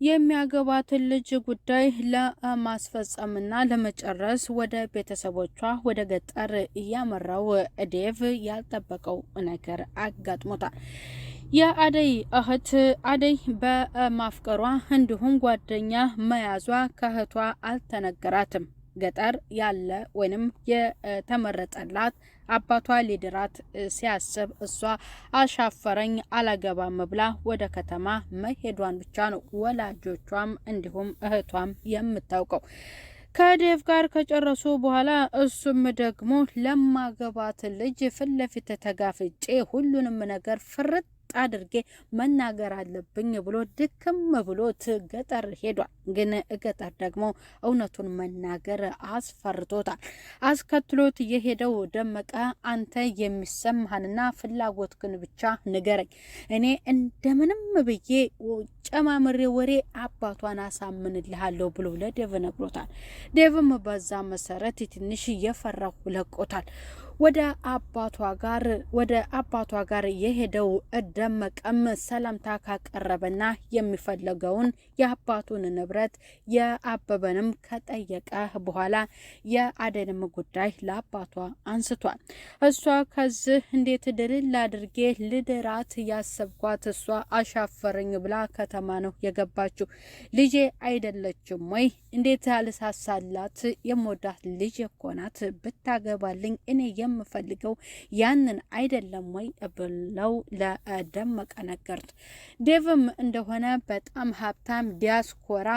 የሚያገባትን ልጅ ጉዳይ ለማስፈጸምና ለመጨረስ ወደ ቤተሰቦቿ ወደ ገጠር እያመራው ዴቭ ያልጠበቀው ነገር አጋጥሞታል። የአደይ እህት አደይ በማፍቀሯ እንዲሁም ጓደኛ መያዟ ከእህቷ አልተነገራትም። ገጠር ያለ ወይንም የተመረጠላት አባቷ ሊድራት ሲያስብ እሷ አሻፈረኝ አላገባም ብላ ወደ ከተማ መሄዷን ብቻ ነው ወላጆቿም እንዲሁም እህቷም የምታውቀው። ከዴቭ ጋር ከጨረሱ በኋላ እሱም ደግሞ ለማገባት ልጅ ፊት ለፊት ተጋፍጬ ሁሉንም ነገር ፍርጥ አድርጌ መናገር አለብኝ ብሎ ድክም ብሎት ገጠር ሄዷል። ግን ገጠር ደግሞ እውነቱን መናገር አስፈርቶታል። አስከትሎት የሄደው ደመቀ አንተ የሚሰማህንና ፍላጎትህን ብቻ ንገረኝ፣ እኔ እንደምንም ብዬ ጨማምሬ ወሬ አባቷን አሳምንልሃለሁ ብሎ ለዴቭ ነግሮታል። ዴቭም በዛ መሰረት ትንሽ እየፈራሁ ለቆታል። ወደ አባቷ ጋር የሄደው ደመቀም ሰላምታ ካቀረበና የሚፈለገውን የአባቱን ንብረት የአበበንም ከጠየቀ በኋላ የአደንም ጉዳይ ለአባቷ አንስቷል። እሷ ከዚህ እንዴት ድልል አድርጌ ልድራት ያሰብኳት እሷ አሻፈረኝ ብላ ከተማ ነው የገባችው። ልጄ አይደለችም ወይ? እንዴት አልሳሳላት? የምወዳት ልጅ እኮ ናት። ብታገባልኝ እኔ የምፈልገው ያንን አይደለም ወይ ብለው ለደመቀ ነገሩት። ዴቭም እንደሆነ በጣም ሀብታም ዲያስፖራ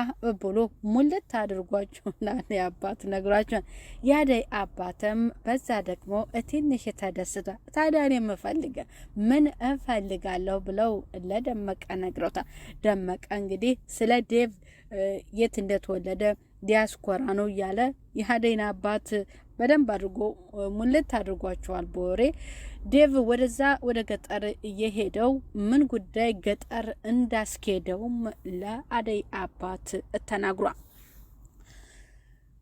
ብሎ ሙልት አድርጓቸውና የአባት ነግሯቸውን ያደይ አባትም በዛ ደግሞ ትንሽ ተደስቷ። ታዲያ እኔ ምን እፈልጋለሁ ብለው ለደመቀ ነግረውታል። ደመቀ እንግዲህ ስለ ዴቭ የት እንደተወለደ ዲያስፖራ ነው እያለ የአደይን አባት በደንብ አድርጎ ሙልት አድርጓቸዋል በወሬ። ዴቭ ወደዛ ወደ ገጠር እየሄደው ምን ጉዳይ ገጠር እንዳስኬደውም ለአደይ አባት ተናግሯል።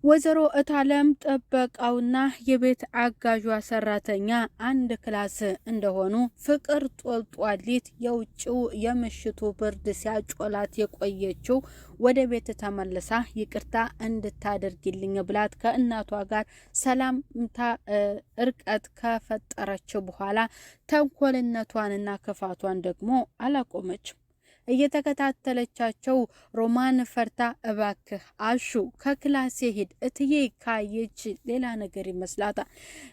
ወይዘሮ እታለም ጥበቃውና የቤት አጋዧ ሰራተኛ አንድ ክላስ እንደሆኑ ፍቅር ጦልጧሊት የውጭው የምሽቱ ብርድ ሲያጮላት የቆየችው ወደ ቤት ተመልሳ ይቅርታ እንድታደርግልኝ ብላት ከእናቷ ጋር ሰላምታ እርቀት ከፈጠረች በኋላ ተንኮልነቷንና ክፋቷን ደግሞ አላቆመችም። እየተከታተለቻቸው ሮማን ፈርታ እባክህ አሹ ከክላሴ ሄድ እትዬ ካየች ሌላ ነገር ይመስላታል፣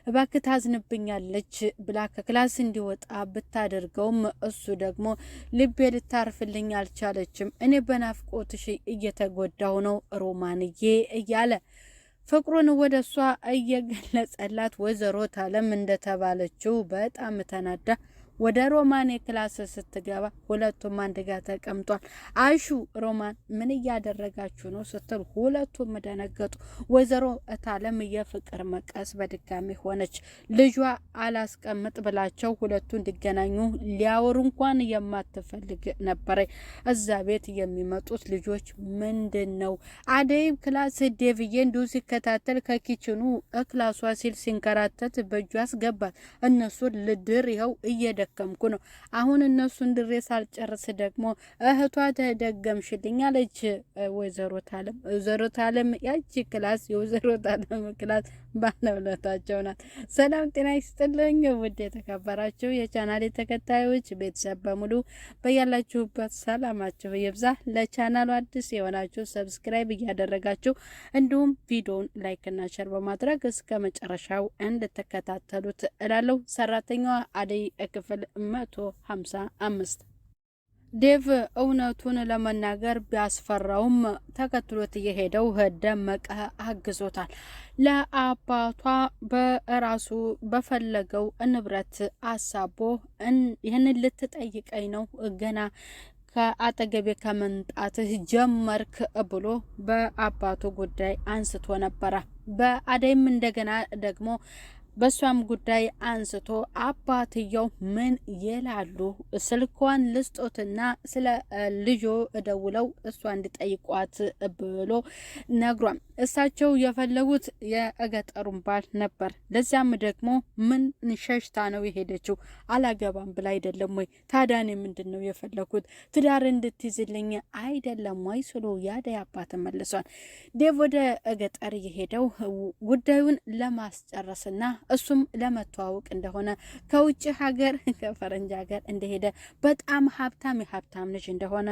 እባክህ ታዝንብኛለች ብላ ከክላስ እንዲወጣ ብታደርገውም እሱ ደግሞ ልቤ ልታርፍልኝ አልቻለችም፣ እኔ በናፍቆትሽ እየተጎዳው ነው ሮማንዬ እያለ ፍቅሩን ወደ እሷ እየገለጸላት ወይዘሮ እታለም እንደተባለችው በጣም ተናዳ ወደ ሮማን ክላስ ስትገባ ሁለቱም አንድ ጋር ተቀምጧል። አሹ ሮማን ምን እያደረጋችሁ ነው ስትል ሁለቱም ደነገጡ። ወይዘሮ እታለም የፍቅር መቀስ በድጋሚ ሆነች። ልጇ አላስቀምጥ ብላቸው ሁለቱ እንዲገናኙ ሊያወሩ እንኳን የማትፈልግ ነበረ። እዛ ቤት የሚመጡት ልጆች ምንድን ነው? አደይ ክላስ ዴቭዬ እንዲሁ ሲከታተል ከኪችኑ ክላሷ ሲል ሲንከራተት በእጁ አስገባት። እነሱን ልድር ይኸው እየደከምኩ ነው። አሁን እነሱን ድሬ ሳልጨርስ ደግሞ እህቷ ተደገምሽልኝ አለች ወይዘሮ ታለም ያቺ ክላስ የወይዘሮ ታለም ክላስ ባለውለታቸው ናት። ሰላም ጤና ይስጥልኝ ውድ የተከበራችሁ የቻናሌ ተከታዮች ቤተሰብ በሙሉ በያላችሁበት ሰላማችሁ ይብዛ። ለቻናሉ አዲስ የሆናችሁ ሰብስክራይብ እያደረጋችሁ እንዲሁም ቪዲዮውን ላይክ እና ሼር በማድረግ እስከ መጨረሻው እንድትከታተሉት እላለሁ። ሰራተኛዋ አደይ ክፍል 155 ዴቭ እውነቱን ለመናገር ቢያስፈራውም ተከትሎት የሄደው ደመቀ አግዞታል። ለአባቷ በራሱ በፈለገው ንብረት አሳቦ ይህንን ልትጠይቀኝ ነው ገና ከአጠገቤ ከመንጣትህ ጀመርክ ብሎ በአባቱ ጉዳይ አንስቶ ነበረ። በአደይም እንደገና ደግሞ በሷም ጉዳይ አንስቶ አባትየው ምን ይላሉ ስልኳን ልስጦትና ስለ ልጆ ደውለው እሷ እንዲጠይቋት ብሎ ነግሯል። እሳቸው የፈለጉት የገጠሩን ባል ነበር። ለዚያም ደግሞ ምን ሸሽታ ነው የሄደችው? አላገባም ብላ አይደለም ወይ? ታዳኔ ምንድን ነው የፈለጉት? ትዳር እንድትይዝልኝ አይደለም ወይ ስሎ ያደይ አባት መልሷል። ዴቭ ወደ ገጠር የሄደው ጉዳዩን ለማስጨረስና እሱም ለመተዋወቅ እንደሆነ ከውጭ ሀገር ከፈረንጅ ሀገር እንደሄደ በጣም ሀብታም የሀብታም ልጅ እንደሆነ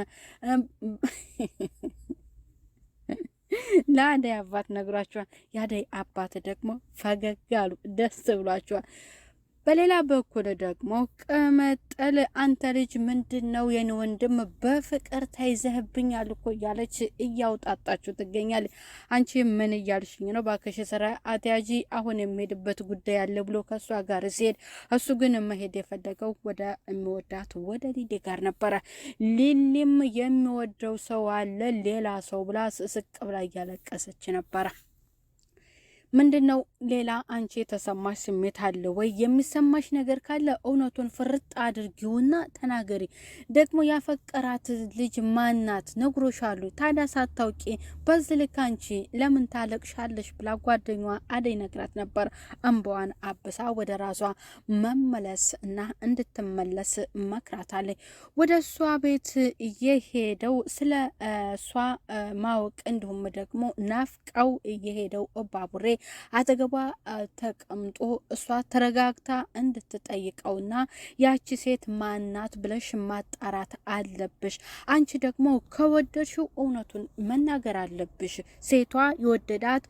ለአደይ አባት ነግሯቸዋል። የአደይ አባት ደግሞ ፈገግ አሉ፣ ደስ ብሏቸዋል። በሌላ በኩል ደግሞ ቅምጥል አንተ ልጅ ምንድን ነው የኔ ወንድም በፍቅር ተይዘህብኛል እኮ እያለች እያውጣጣችሁ ትገኛለች። አንቺ ምን እያልሽኝ ነው? ባከሽ ስራ አትያጂ፣ አሁን የሚሄድበት ጉዳይ አለ ብሎ ከእሷ ጋር ሲሄድ እሱ ግን መሄድ የፈለገው ወደ የሚወዳት ወደ ሊሊ ጋር ነበረ። ሊሊም የሚወደው ሰው አለ ሌላ ሰው ብላ ስቅ ብላ እያለቀሰች ነበረ። ምንድነው ሌላ አንቺ የተሰማሽ ስሜት አለ ወይ? የሚሰማሽ ነገር ካለ እውነቱን ፍርጥ አድርጊውና ተናገሪ። ደግሞ ያፈቀራት ልጅ ማናት? ነግሮሻሉ። ታዲያ ሳታውቂ በዚህ ልክ አንቺ ለምን ታለቅሻለሽ? ብላ ጓደኛዋ አደይ ነግራት ነበር። እንባዋን አብሳ ወደ ራሷ መመለስ እና እንድትመለስ መክራታለች። ወደ እሷ ቤት የሄደው ስለ እሷ ማወቅ እንዲሁም ደግሞ ናፍቀው የሄደው ባቡሬ አጠገቧ ተቀምጦ እሷ ተረጋግታ እንድትጠይቀውና ያቺ ሴት ማናት ብለሽ ማጣራት አለብሽ። አንቺ ደግሞ ከወደድሽው እውነቱን መናገር አለብሽ። ሴቷ የወደዳት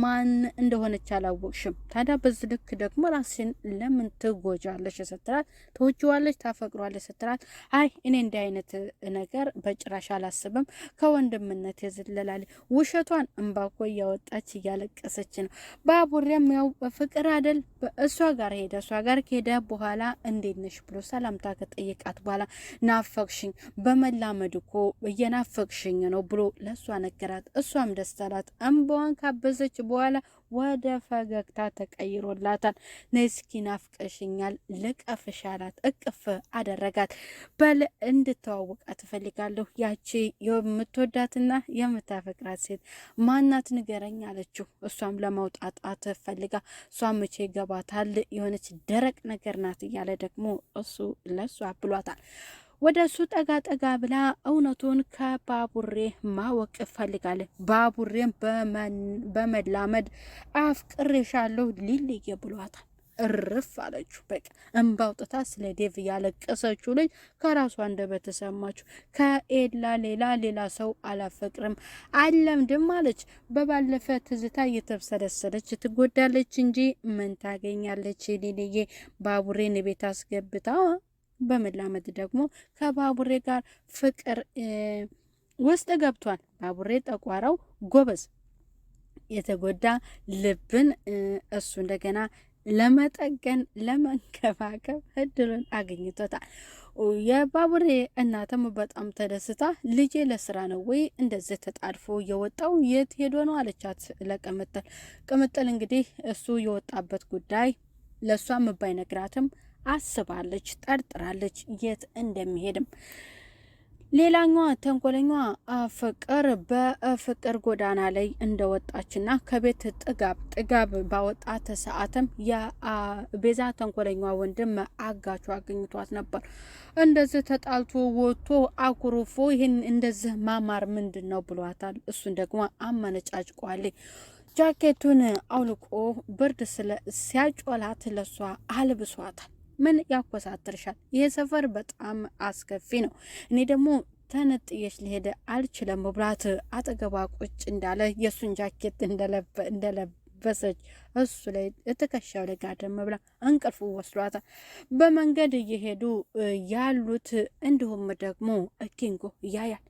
ማን እንደሆነች አላወቅሽም። ታዲያ በዚህ ልክ ደግሞ ራስሽን ለምን ትጎጃለሽ ስትላት፣ ትወጂዋለሽ፣ ታፈቅሯለሽ ስትላት፣ አይ እኔ እንዲህ አይነት ነገር በጭራሽ አላስብም፣ ከወንድምነት የዝለላል። ውሸቷን እንባኮ እያወጣች እያለቀሰች ነው። ባቡሬም ያው ፍቅር አይደል እሷ ጋር ሄደ። እሷ ጋር ከሄደ በኋላ እንዴት ነሽ ብሎ ሰላምታ ከጠየቃት በኋላ ናፈቅሽኝ፣ በመላመድ እኮ እየናፈቅሽኝ ነው ብሎ ለእሷ ነገራት። እሷም ደስ አላት። እንባዋን ካበዘች በኋላ ወደ ፈገግታ ተቀይሮላታል። ነስኪ ናፍቀሽኛል ልቀፍሽ አላት። እቅፍ አደረጋት። በል እንድተዋወቃት እፈልጋለሁ። ያቺ የምትወዳትና የምታፈቅራት ሴት ማናት ንገረኝ አለችው። እሷም ለማውጣጣት ፈልጋ እሷ መቼ ይገባታል የሆነች ደረቅ ነገር ናት እያለ ደግሞ እሱ ለሷ ብሏታል። ወደ እሱ ጠጋ ጠጋ ብላ እውነቱን ከባቡሬ ማወቅ ፈልጋለች። ባቡሬም በመላመድ አፍቅሬሻለሁ ሊልዬ ብሏታል። እርፍ አለችው። በቃ እንባውጥታ ስለ ዴቭ ያለቀሰችው ልጅ ከራሷ አንደበት ተሰማችሁ። ከኤላ ሌላ ሰው አላፈቅርም አለምድም አለች። በባለፈ ትዝታ እየተብሰለሰለች ትጎዳለች እንጂ ምን ታገኛለች? ሊልዬ ባቡሬን ቤት አስገብታ በመላመድ ደግሞ ከባቡሬ ጋር ፍቅር ውስጥ ገብቷል። ባቡሬ ጠቋራው ጎበዝ፣ የተጎዳ ልብን እሱ እንደገና ለመጠገን ለመንከባከብ እድሉን አግኝቶታል። የባቡሬ እናትም በጣም ተደስታ ልጄ ለስራ ነው ወይ እንደዚህ ተጣድፎ የወጣው? የት ሄዶ ነው አለቻት ለቅምጥል። ቅምጥል እንግዲህ እሱ የወጣበት ጉዳይ ለእሷም ባይነግራትም አስባለች፣ ጠርጥራለች የት እንደሚሄድም። ሌላኛዋ ተንኮለኛዋ ፍቅር በፍቅር ጎዳና ላይ እንደወጣችና ከቤት ጥጋብ ባወጣት ሰዓትም የቤዛ ተንኮለኛዋ ወንድም አጋቹ አግኝቷት ነበር። እንደዚህ ተጣልቶ ወጥቶ አኩርፎ ይህን እንደዚህ ማማር ምንድን ነው ብሏታል። እሱን ደግሞ አመነጫጭቋል። ጃኬቱን አውልቆ ብርድ ሲያጮላት ለሷ አልብሷታል። ምን ያኮሳትርሻል? ይሄ ሰፈር በጣም አስከፊ ነው። እኔ ደግሞ ተነጥየሽ ሊሄድ አልችልም ብላት አጠገቧ ቁጭ እንዳለ የሱን ጃኬት እንደለበሰች እሱ ላይ ትከሻው ላይ ጋደም ብላ እንቅልፉ ወስዷታል። በመንገድ እየሄዱ ያሉት እንዲሁም ደግሞ ኪንጎ ያያል።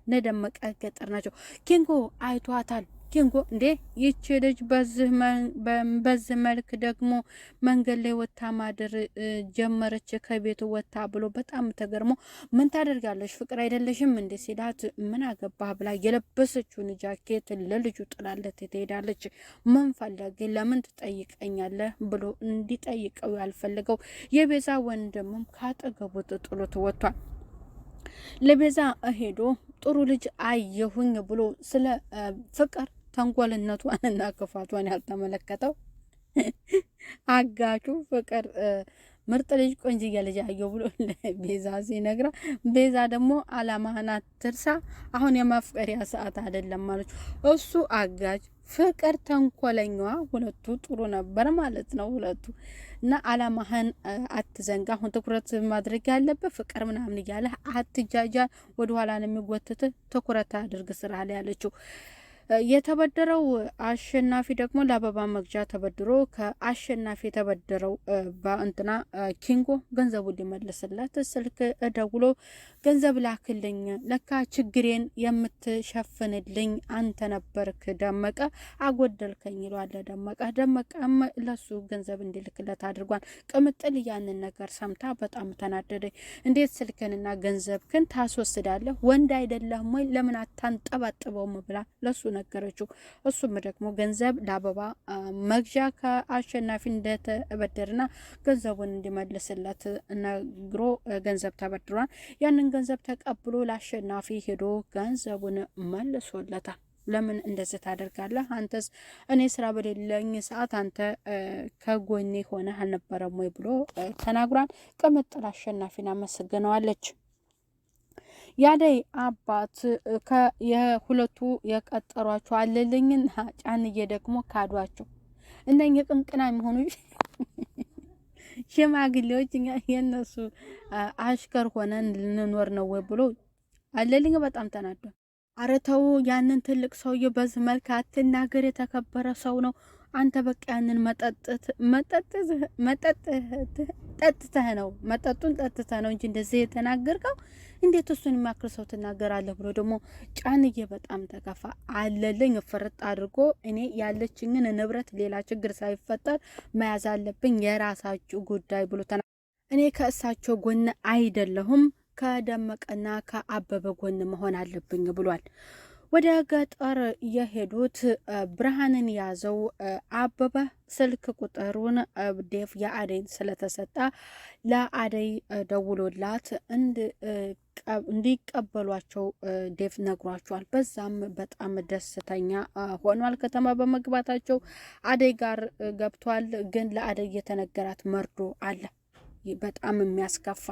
ደመቀ ገጠር ናቸው። ኪንጎ አይቷታል። ኪንጎ እንዴ ይቺ ልጅ በዚህ መልክ ደግሞ መንገድ ላይ ወታ ማደር ጀመረች ከቤቱ ወታ ብሎ በጣም ተገርሞ ምን ታደርጋለሽ ፍቅር አይደለሽም እንዴ ሲላት ምን አገባህ ብላ የለበሰችውን ጃኬት ለልጁ ጥላለት ትሄዳለች። ምን ፈለግ ለምን ትጠይቀኛለህ ብሎ እንዲጠይቀው ያልፈለገው የቤዛ ወንድምም ካጠገቡ ጥሎት ወጥቷል። ለቤዛ ሄዶ ጥሩ ልጅ አየሁኝ ብሎ ስለ ፍቅር ተንኮልነቷንና ክፋቷን ያልተመለከተው አጋቹ ፍቅር ምርጥ ልጅ ቆንጅዬ ልጅ አየሁ ብሎ ለቤዛ ሲነግራ ቤዛ ደግሞ አላማህን አትርሳ፣ አሁን የማፍቀሪያ ሰዓት አይደለም ማለት እሱ አጋጅ ፍቅር ተንኮለኛዋ። ሁለቱ ጥሩ ነበር ማለት ነው ሁለቱ እና አላማህን አትዘንጋ፣ አሁን ትኩረት ማድረግ ያለበት ፍቅር ምናምን እያለ አትጃጃ፣ ወደ ኋላ ነው የሚጎትት፣ ትኩረት አድርግ ስራ ላይ ያለችው። የተበደረው አሸናፊ ደግሞ ለአበባ መግዣ ተበድሮ ከአሸናፊ የተበደረው በእንትና ኪንጎ ገንዘቡ ሊመልስለት ስልክ ደውሎ ገንዘብ ላክልኝ፣ ለካ ችግሬን የምትሸፍንልኝ አንተ ነበርክ ደመቀ፣ አጎደልከኝ ይሏል ደመቀ። ደመቀም ለሱ ገንዘብ እንዲልክለት አድርጓል። ቅምጥል ያንን ነገር ሰምታ በጣም ተናደደኝ። እንዴት ስልክንና ገንዘብክን ታስወስዳለህ? ወንድ አይደለህም ወይ? ለምን አታንጠባጥበውም? ብላ ለሱ ነገረችው። እሱም ደግሞ ገንዘብ ለአበባ መግዣ ከአሸናፊ እንደተበደርና ገንዘቡን እንዲመልስለት ነግሮ ገንዘብ ተበድሯል። ያንን ገንዘብ ተቀብሎ ለአሸናፊ ሄዶ ገንዘቡን መልሶለታል። ለምን እንደዚህ ታደርጋለህ? አንተስ እኔ ስራ በሌለኝ ሰዓት አንተ ከጎኔ ሆነ አልነበረም ወይ ብሎ ተናግሯል። ቅምጥል አሸናፊን አመሰግነዋለች። ያደይ አባት የሁለቱ የቀጠሯቸው አለልኝና ጫንዬ ደግሞ ካዷቸው። እንደኛ ቅንቅና የሚሆኑ ሽማግሌዎች እኛ የነሱ አሽከር ሆነን ልንኖር ነው ወይ ብሎ አለልኝ በጣም ተናዷል። ኧረ ተው ያንን ትልቅ ሰውዬ በዚህ መልክ አትናገር፣ የተከበረ ሰው ነው። አንተ በቃ ያንን ጠጥተህ ነው መጠጡን ጠጥተህ ነው እንጂ እንደዚህ የተናገርከው እንዴት እሱን የሚያክል ሰው ትናገራለህ ብሎ ደግሞ ጫንዬ በጣም ተከፋ። አለልኝ ፍርጥ አድርጎ እኔ ያለችኝን ንብረት ሌላ ችግር ሳይፈጠር መያዝ አለብኝ የራሳችሁ ጉዳይ ብሎ እኔ ከእሳቸው ጎን አይደለሁም ከደመቀና ከአበበ ጎን መሆን አለብኝ ብሏል። ወደ ገጠር የሄዱት ብርሃንን ያዘው አበበ ስልክ ቁጥሩን ዴፍ የአደይ ስለተሰጣ ለአደይ ደውሎላት እንዲቀበሏቸው ዴፍ ነግሯቸዋል። በዛም በጣም ደስተኛ ሆኗል። ከተማ በመግባታቸው አደይ ጋር ገብቷል። ግን ለአደይ የተነገራት መርዶ አለ በጣም የሚያስከፋ።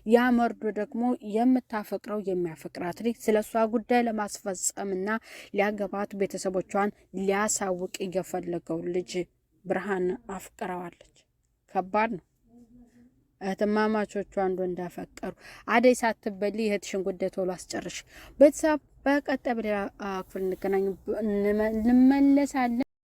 ያ መርዶ ደግሞ የምታፈቅረው የሚያፈቅራት ልጅ ስለሷ ጉዳይ ለማስፈጸምና ሊያገባት ቤተሰቦቿን ሊያሳውቅ የፈለገው ልጅ ብርሃን አፍቅረዋለች። ከባድ ነው። እህትማማቾቹ አንዱ እንዳፈቀሩ አደይ ሳትበሊ እህትሽን ጉዳይ ቶሎ አስጨርሽ። ቤተሰብ በቀጣይ በሌላ ክፍል እንገናኝ እንመለሳለን።